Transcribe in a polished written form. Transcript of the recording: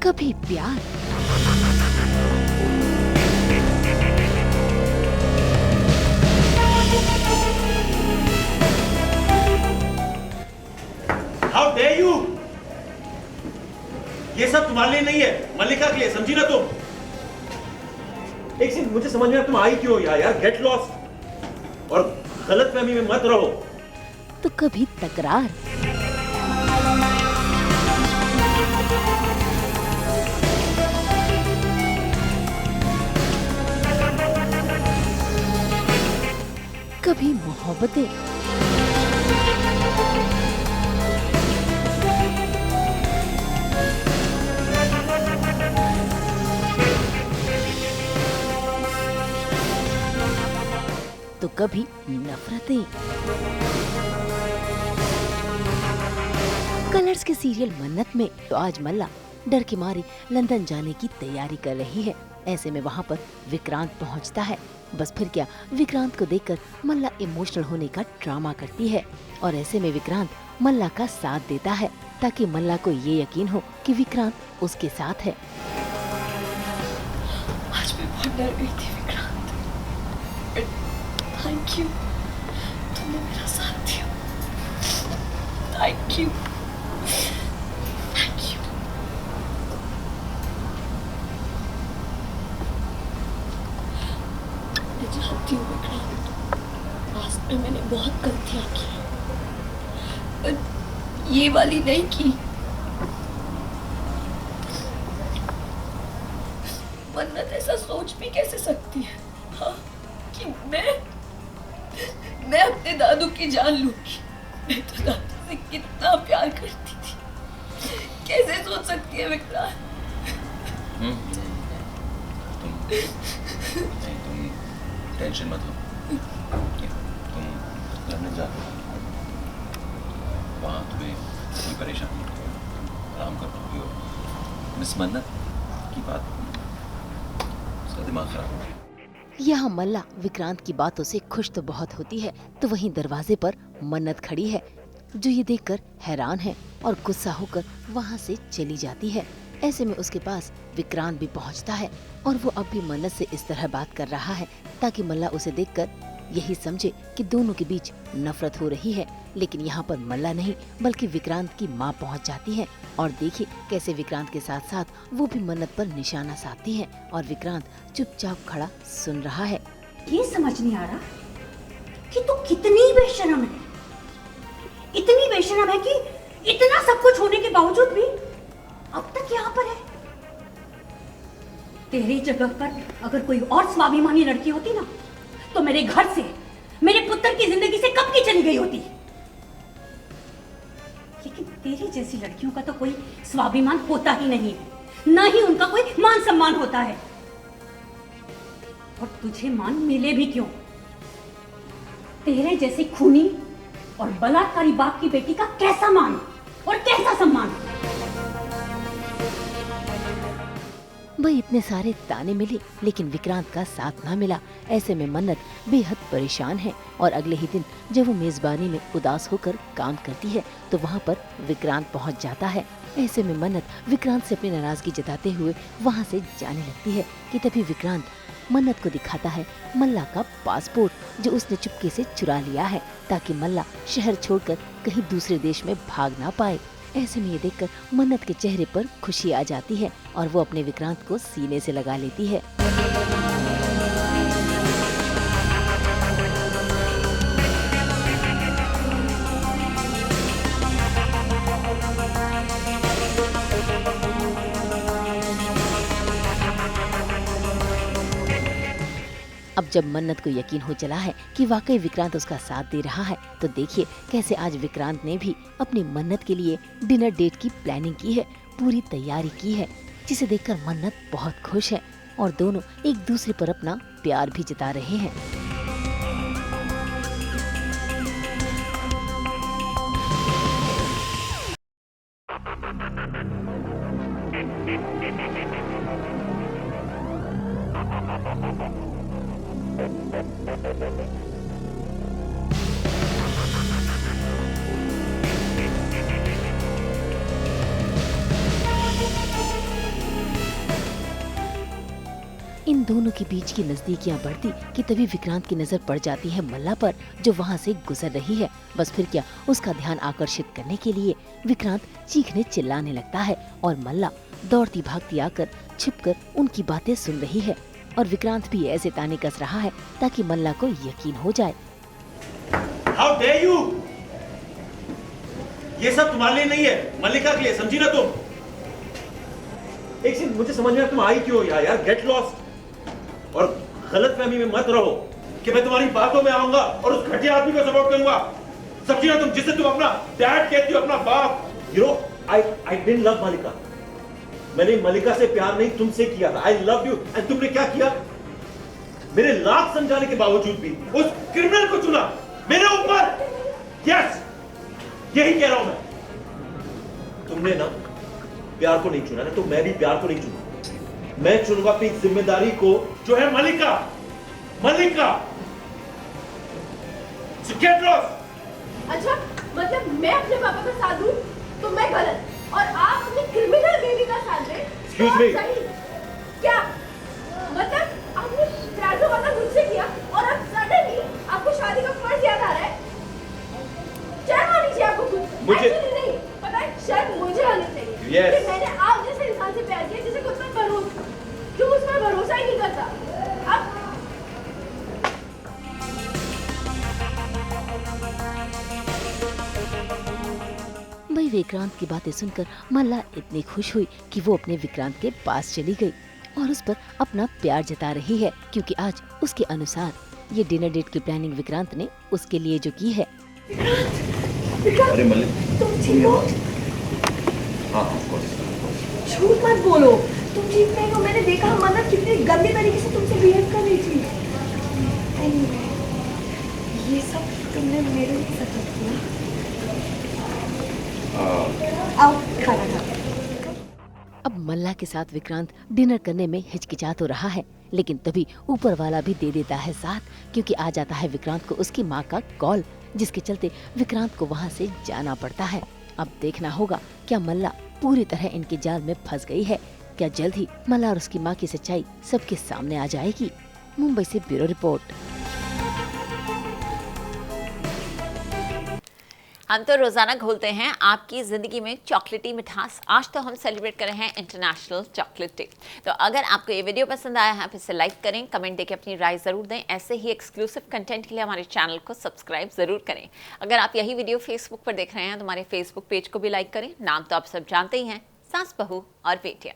कभी प्यार, How dare you? ये सब तुम्हारे लिए नहीं है, मल्लिका के लिए, समझी ना तुम? एक सेकंड, मुझे समझ में तुम आई क्यों यार? गेट लॉस्ट और गलतफहमी में मत रहो। तो कभी तकरार, कभी मोहब्बतें, तो कभी नफरतें। कलर्स के सीरियल मन्नत में तो आज मल्ला डर के मारे लंदन जाने की तैयारी कर रही है। ऐसे में वहाँ पर विक्रांत पहुँचता है। बस फिर क्या, विक्रांत को देखकर मल्ला इमोशनल होने का ड्रामा करती है और ऐसे में विक्रांत मल्ला का साथ देता है ताकि मल्ला को ये यकीन हो कि विक्रांत उसके साथ है। आज मैं बहुत डर गई थी विक्रांत। थैंक यू, तुमने मेरा साथ दिया। Thank you, thank you. मैं जानती हूँ विक्रांत, पास्ट में मैंने बहुत गलतियाँ की, पर ये वाली नहीं की। मन्नत ऐसा सोच भी कैसे सकती है, हाँ, कि मैं अपने दादू की जान लूंगी। मैं तो दादू से कितना प्यार करती थी, कैसे सोच सकती है विक्रांत? तुम टेंशन मत लो। तुम घर में जा, वहाँ तुम्हें कोई परेशानी नहीं होगी, आराम कर पाओगी। और मिस मन्नत की बात, उसका दिमाग खराब हो गया। यहाँ मल्ला विक्रांत की बातों से खुश तो बहुत होती है, तो वहीं दरवाजे पर मन्नत खड़ी है जो ये देखकर हैरान है और गुस्सा होकर वहाँ से चली जाती है। ऐसे में उसके पास विक्रांत भी पहुँचता है और वो अब भी मन्नत से इस तरह बात कर रहा है ताकि मल्ला उसे देखकर यही समझे कि दोनों के बीच नफरत हो रही है। लेकिन यहाँ पर मल्ला नहीं बल्कि विक्रांत की माँ पहुँच जाती है और देखिए कैसे विक्रांत के साथ साथ वो भी मन्नत पर निशाना साधती है और विक्रांत चुपचाप खड़ा सुन रहा है। ये समझ नहीं आ रहा कि तू कितनी बेशरम है, इतनी बेशरम है कि इतना सब कुछ होने के बावजूद भी अब तक यहाँ पर है। तेरी जगह पर अगर कोई और स्वाभिमानी लड़की होती ना तो मेरे घर से, मेरे पुत्र की जिंदगी से कब की चली गई होती। लेकिन तेरी जैसी लड़कियों का तो कोई स्वाभिमान होता ही नहीं है, ना ही उनका कोई मान सम्मान होता है। और तुझे मान मिले भी क्यों? तेरे जैसे खूनी और बलात्कारी बाप की बेटी का कैसा मान और कैसा सम्मान? वही इतने सारे ताने मिले लेकिन विक्रांत का साथ ना मिला। ऐसे में मन्नत बेहद परेशान है और अगले ही दिन जब वो मेजबानी में उदास होकर काम करती है तो वहाँ पर विक्रांत पहुँच जाता है। ऐसे में मन्नत विक्रांत से अपनी नाराजगी जताते हुए वहाँ से जाने लगती है कि तभी विक्रांत मन्नत को दिखाता है मल्ला का पासपोर्ट जो उसने चुपके से चुरा लिया है ताकि मल्ला शहर छोड़कर कहीं दूसरे देश में भाग ना पाए। ऐसे में ये देखकर मन्नत के चेहरे पर खुशी आ जाती है और वो अपने विक्रांत को सीने से लगा लेती है। अब जब मन्नत को यकीन हो चला है कि वाकई विक्रांत उसका साथ दे रहा है तो देखिए कैसे आज विक्रांत ने भी अपनी मन्नत के लिए डिनर डेट की प्लानिंग की है, पूरी तैयारी की है, जिसे देखकर मन्नत बहुत खुश है और दोनों एक दूसरे पर अपना प्यार भी जता रहे हैं। दोनों के बीच की नजदीकियां बढ़ती कि तभी विक्रांत की नजर पड़ जाती है मल्ला पर, जो वहाँ से गुजर रही है। बस फिर क्या, उसका ध्यान आकर्षित करने के लिए विक्रांत चीखने चिल्लाने लगता है और मल्ला दौड़ती भागती आकर छिपकर उनकी बातें सुन रही है। और विक्रांत भी ऐसे ताने कस रहा है ताकि मल्ला को यकीन हो जाए। How dare you? ये सब तुम्हारे लिए नहीं है, मल्लिका के लिए, समझी ना तुम? एक चीज मुझे समझ में आया, तुम आई क्यों यार? Get lost. और गलतफहमी में मत रहो कि मैं तुम्हारी बातों में आऊंगा और उस घटिया आदमी को सपोर्ट करूंगा। समझी ना तुम, जिसे तुम अपना डैड कहती हो, अपना बाप। You know, I didn't love Mallika. मैंने मल्लिका से प्यार नहीं तुमसे किया था। आई लव यू एंड तुमने क्या किया? मेरे लाख समझाने के बावजूद भी उस क्रिमिनल को चुना मेरे ऊपर। यस, यही कह रहा हूं मैं। तुमने ना प्यार को नहीं चुना ना, तो मैं भी प्यार को नहीं चुना। मैं चुनूंगा अपनी जिम्मेदारी को, जो है मल्लिका। मल्लिका, गेट लॉस्ट। अच्छा, मतलब मैं अपने पापा का साथ दूं तो मैं गलत और आप अपने क्रिमिनल बेबी का साथ दें तो आप सही। क्या मतलब आपने प्यार का वादा मुझसे किया और अब सडनली आपको शादी का फर्ज याद आ रहा है? शर्म आनी चाहिए आपको कुछ। मुझे नहीं पता है, शर्म मुझे आनी चाहिए। Yes. कि मैंने आप जैसे इंसान से प्यार किया जिसे खुद पर भरोसा, जो उस पर भरोसा ही नहीं करता। अब भाई विक्रांत की बातें सुनकर मल्ला इतनी खुश हुई कि वो अपने विक्रांत के पास चली गई और उस पर अपना प्यार जता रही है, क्योंकि आज उसके अनुसार ये डिनर डेट की प्लानिंग विक्रांत ने उसके लिए जो की है। अरे मल्लिक, तुम ठीक हो? हाँ ऑफ कोर्स। झूठ मत बोलो, तुम ठीक नहीं हो। मैंने देखा मन्नत कितनी गंदी तरीके से तुमसे बिहेव कर रही थी। Anyway, ये सब तुमने मेरे लिए सच किया। आओ खाना खा। अब मल्ला के साथ विक्रांत डिनर करने में हिचकिचा तो रहा है, लेकिन तभी ऊपर वाला भी दे देता है साथ, क्योंकि आ जाता है विक्रांत को उसकी माँ का कॉल, जिसके चलते विक्रांत को वहाँ से जाना पड़ता है। अब देखना होगा क्या मल्ला पूरी तरह इनके जाल में फंस गई है। क्या जल्द ही मल्ला और उसकी माँ की सच्चाई सबके सामने आ जाएगी? मुंबई से ब्यूरो रिपोर्ट। हम तो रोजाना घोलते हैं आपकी जिंदगी में चॉकलेटी मिठास। आज तो हम सेलिब्रेट कर रहे हैं इंटरनेशनल चॉकलेट डे। तो अगर आपको ये वीडियो पसंद आया है, फिर से लाइक करें, कमेंट देके अपनी राय जरूर दें। ऐसे ही एक्सक्लूसिव कंटेंट के लिए हमारे चैनल को सब्सक्राइब जरूर करें। अगर आप यही वीडियो फेसबुक पर देख रहे हैं तो हमारे फेसबुक पेज को भी लाइक करें। नाम तो आप सब जानते ही हैं, सास बहू और बेटियां।